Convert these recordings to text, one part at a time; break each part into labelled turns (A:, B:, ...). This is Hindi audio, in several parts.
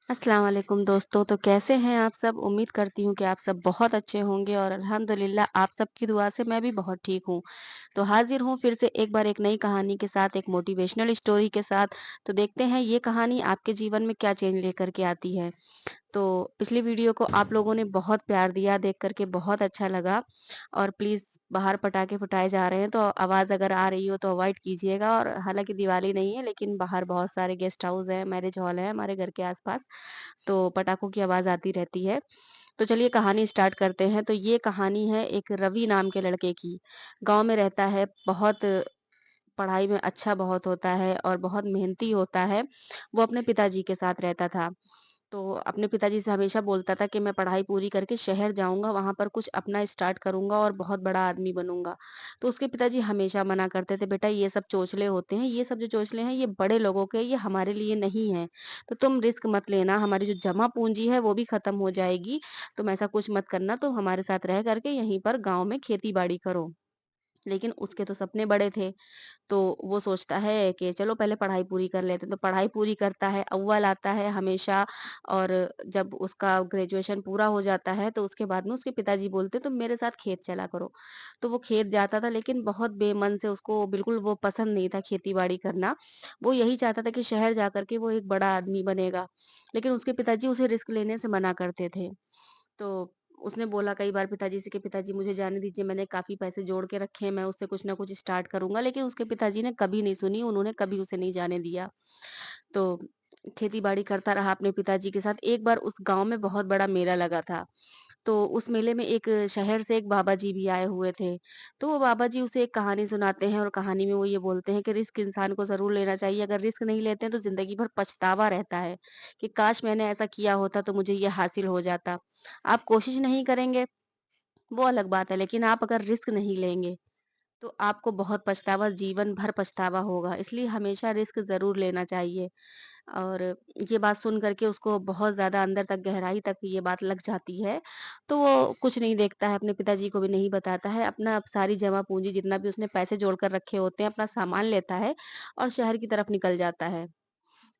A: अस्सलाम वालेकुम दोस्तों। तो कैसे हैं आप सब? उम्मीद करती हूँ कि आप सब बहुत अच्छे होंगे और अल्हम्दुलिल्लाह आप सबकी दुआ से मैं भी बहुत ठीक हूँ। तो हाज़िर हूँ फिर से एक बार एक नई कहानी के साथ, एक मोटिवेशनल स्टोरी के साथ। तो देखते हैं ये कहानी आपके जीवन में क्या चेंज लेकर के आती है। तो पिछली वीडियो को आप लोगों ने बहुत प्यार दिया, देख कर के बहुत अच्छा लगा और प्लीज़ बाहर पटाखे फटाए जा रहे हैं, तो आवाज़ अगर आ रही हो तो अवॉइड कीजिएगा और हालाँकि दिवाली नहीं है, लेकिन बाहर बहुत सारे गेस्ट हाउस हैं, मैरिज हॉल है हमारे घर के आस-पास, तो पटाखों की आवाज़ आती रहती है। तो चलिए कहानी स्टार्ट करते हैं। तो ये कहानी है एक रवि नाम के लड़के की। गाँव में रहता है, बहुत पढ़ाई में अच्छा बहुत होता है और बहुत मेहनती होता है। वो अपने पिताजी के साथ रहता था। तो अपने पिताजी से हमेशा बोलता था कि मैं पढ़ाई पूरी करके शहर जाऊँगा, वहाँ पर कुछ अपना स्टार्ट करूँगा और बहुत बड़ा आदमी बनूँगा। तो उसके पिताजी हमेशा मना करते थे, "बेटा ये सब चोचले होते हैं, ये सब जो चोचले हैं ये बड़े लोगों के, ये हमारे लिए नहीं है। तो तुम रिस्क मत लेना, हमारी जो जमा पूँजी है वो भी खत्म हो जाएगी, तुम ऐसा कुछ मत करना, तुम हमारे साथ रह कर के यहीं पर गाँव में खेती-बाड़ी करो।" लेकिन उसके तो सपने बड़े थे। तो वो सोचता है कि चलो पहले पढ़ाई पूरी कर लेते हैं, तो पढ़ाई पूरी करता है, अव्वल आता है हमेशा और जब उसका ग्रेजुएशन पूरा हो जाता है, तो उसके बाद में उसके पिताजी बोलते तुम मेरे साथ खेत चला करो। तो वो खेत जाता था लेकिन बहुत बेमन से उसको बिल्कुल वो पसंद नहीं था खेती-बाड़ी करना। वो यही चाहता था कि शहर जाकर के वो एक बड़ा आदमी बनेगा, लेकिन उसके पिताजी उसे रिस्क लेने से मना करते थे। तो उसने बोला कई बार पिताजी से कि पिताजी मुझे जाने दीजिए, मैंने काफ़ी पैसे जोड़ के रखे हैं, मैं उससे कुछ ना कुछ स्टार्ट करूँगा। लेकिन उसके पिताजी ने कभी नहीं सुनी, उन्होंने कभी उसे नहीं जाने दिया। तो खेती-बाड़ी करता रहा अपने पिताजी के साथ। एक बार उस गाँव में बहुत बड़ा मेला लगा था। तो उस मेले में एक शहर से एक बाबा जी भी आए हुए थे। तो वो बाबा जी उसे एक कहानी सुनाते हैं और कहानी में वो ये बोलते हैं कि रिस्क इंसान को ज़रूर लेना चाहिए। अगर रिस्क नहीं लेते हैं तो ज़िंदगी भर पछतावा रहता है कि काश मैंने ऐसा किया होता तो मुझे ये हासिल हो जाता। आप कोशिश नहीं करेंगे, वो अलग बात है, लेकिन आप अगर रिस्क नहीं लेंगे, तो आपको बहुत पछतावा जीवन भर पछतावा होगा। इसलिए हमेशा रिस्क ज़रूर लेना चाहिए। और ये बात सुन कर के उसको बहुत ज़्यादा अंदर तक गहराई तक ये बात लग जाती है। तो वो कुछ नहीं देखता है, अपने पिताजी को भी नहीं बताता है, अपना सारी जमा पूँजी जितना भी उसने पैसे जोड़ कर रखे होते हैं, अपना सामान लेता है और शहर की तरफ निकल जाता है।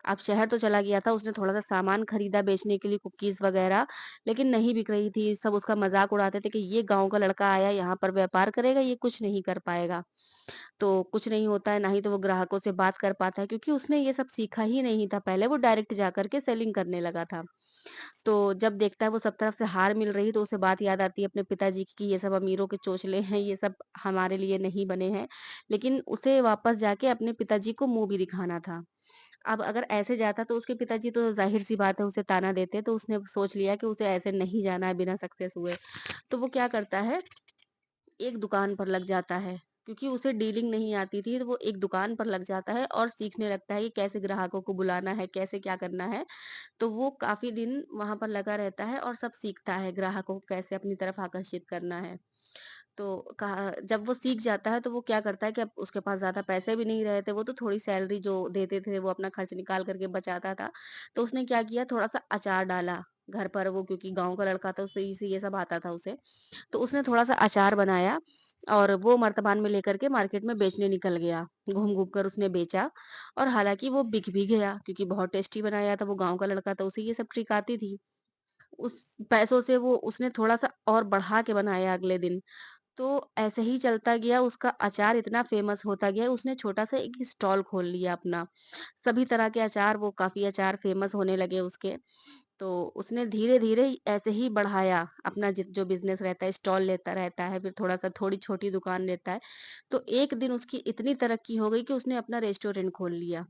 A: अब शहर तो चला गया था, उसने थोड़ा-सा सामान खरीदा बेचने के लिए कुकीज़ वग़ैरह, लेकिन नहीं बिक रही थी। सब उसका मज़ाक उड़ाते थे कि ये गाँव का लड़का आया, यहाँ पर व्यापार करेगा, ये कुछ नहीं कर पाएगा। तो कुछ नहीं होता है, ना ही तो वो ग्राहकों से बात कर पाता है क्योंकि उसने ये सब सीखा ही नहीं था पहले, वो डायरेक्ट जाकर के सेलिंग करने लगा था। तो जब देखता है वो सब तरफ से हार मिल रही है तो उसे बात याद आती है अपने पिताजी की कि ये सब अमीरों के चोचले हैं, ये सब हमारे लिए नहीं बने हैं। लेकिन उसे वापस जाके अपने पिताजी को मुँह भी दिखाना था। अब अगर ऐसे जाता तो उसके पिताजी तो ज़ाहिर-सी बात है उसे ताना देते, तो उसने सोच लिया कि उसे ऐसे नहीं जाना है बिना सक्सेस हुए। तो वो क्या करता है, एक दुकान पर लग जाता है, क्योंकि उसे डीलिंग नहीं आती थी, तो वो एक दुकान पर लग जाता है और सीखने लगता है कि कैसे ग्राहकों को बुलाना है, कैसे क्या करना है। तो वो काफ़ी दिन वहाँ पर लगा रहता है और सब सीखता है, ग्राहकों को कैसे अपनी तरफ आकर्षित करना है। तो कहा जब वो सीख जाता है तो वो क्या करता है कि अब उसके पास ज़्यादा पैसे भी नहीं रहे थे, वो तो थोड़ी सैलरी जो देते थे वो अपना खर्च निकाल कर के बचाता था। तो उसने क्या किया, थोड़ा-सा अचार डाला घर पर, वो क्योंकि गाँव का लड़का था उसे इसी ये सब आता था उसे। तो उसने थोड़ा-सा अचार बनाया और वो मर्तबान में लेकर के मार्केट में बेचने निकल गया। घूम-घूम कर उसने बेचा और हालाँकि वो बिक भी गया क्योंकि बहुत टेस्टी बनाया था, वो गाँव का लड़का था, उसे ये सब ट्रिक आती थी। उस पैसों से वो उसने थोड़ा-सा और बढ़ा के बनाया अगले दिन। तो ऐसे ही चलता गया, उसका अचार इतना फ़ेमस होता गया, उसने छोटा-सा एक स्टॉल खोल लिया अपना। सभी तरह के अचार, वो काफ़ी अचार फ़ेमस होने लगे उसके। तो उसने धीरे-धीरे ऐसे ही बढ़ाया अपना जो बिज़नेस रहता है, स्टॉल लेता रहता है, फिर थोड़ा-सा थोड़ी छोटी दुकान लेता है। तो एक दिन उसकी इतनी तरक्की हो गई कि उसने अपना रेस्टोरेंट खोल लिया।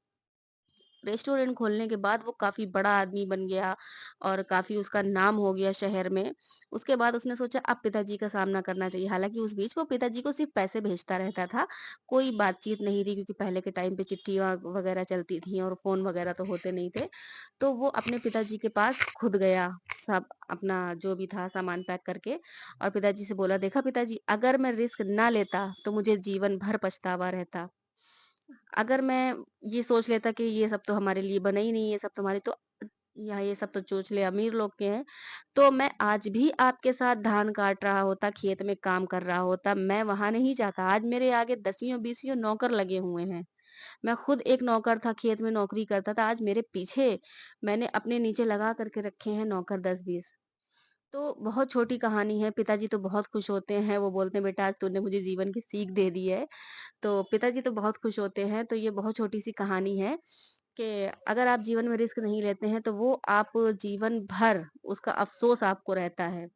A: रेस्टोरेंट खोलने के बाद वो काफ़ी बड़ा आदमी बन गया और काफ़ी उसका नाम हो गया शहर में। उसके बाद उसने सोचा अब पिताजी का सामना करना चाहिए। हालाँकि उस बीच वो पिताजी को सिर्फ़ पैसे भेजता रहता था, कोई बातचीत नहीं थी क्योंकि पहले के टाइम पे चिट्ठियाँ वग़ैरह चलती थी और फ़ोन वग़ैरह तो होते नहीं थे। तो वो अपने पिताजी के पास खुद गया, सब अपना जो भी था सामान पैक करके और पिताजी से बोला, "देखा पिताजी, अगर मैं रिस्क ना लेता तो मुझे जीवन भर पछतावा रहता। अगर मैं ये सोच लेता कि ये सब तो हमारे लिए बना ही नहीं, ये सब तो हमारे तो या ये सब तो चोचले अमीर लोग के हैं, तो मैं आज भी आपके साथ धान काट रहा होता, खेत में काम कर रहा होता, मैं वहाँ नहीं जाता। आज मेरे आगे दसियों बीसियों नौकर लगे हुए हैं। मैं खुद एक नौकर था, खेत में नौकरी करता था, आज मेरे पीछे मैंने अपने नीचे लगा कर के रखे हैं नौकर 10-20। तो बहुत छोटी कहानी है, पिताजी तो बहुत खुश होते हैं, वो बोलते हैं बेटा आज तूने मुझे जीवन की सीख दे दी है। तो पिताजी तो बहुत खुश होते हैं, तो ये बहुत छोटी-सी कहानी है कि अगर आप जीवन में रिस्क नहीं लेते हैं, तो वो आप जीवन भर उसका अफ़सोस आपको रहता है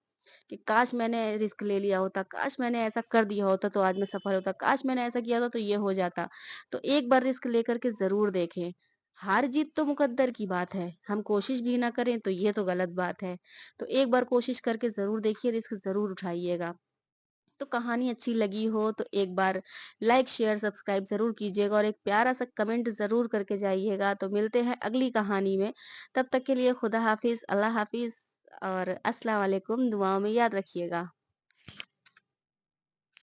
A: कि काश मैंने रिस्क ले लिया होता, काश मैंने ऐसा कर दिया होता तो आज मैं सफल होता, काश मैंने ऐसा किया होता तो ये हो जाता। तो एक बार रिस्क लेकर के ज़रूर देखें। हार-जीत तो मुकद्दर की बात है, हम कोशिश भी ना करें तो ये तो गलत बात है। तो एक बार कोशिश करके ज़रूर देखिए, रिस्क ज़रूर उठाइएगा। तो कहानी अच्छी लगी हो तो एक बार लाइक, शेयर, सब्सक्राइब ज़रूर कीजिएगा और एक प्यारा-सा कमेंट ज़रूर करके जाइएगा। तो मिलते हैं अगली कहानी में। तब तक के लिए खुदा हाफ़िज़, अल्लाह हाफ़िज़ और अस्सलाम वालेकुम। दुआओं में याद रखिएगा।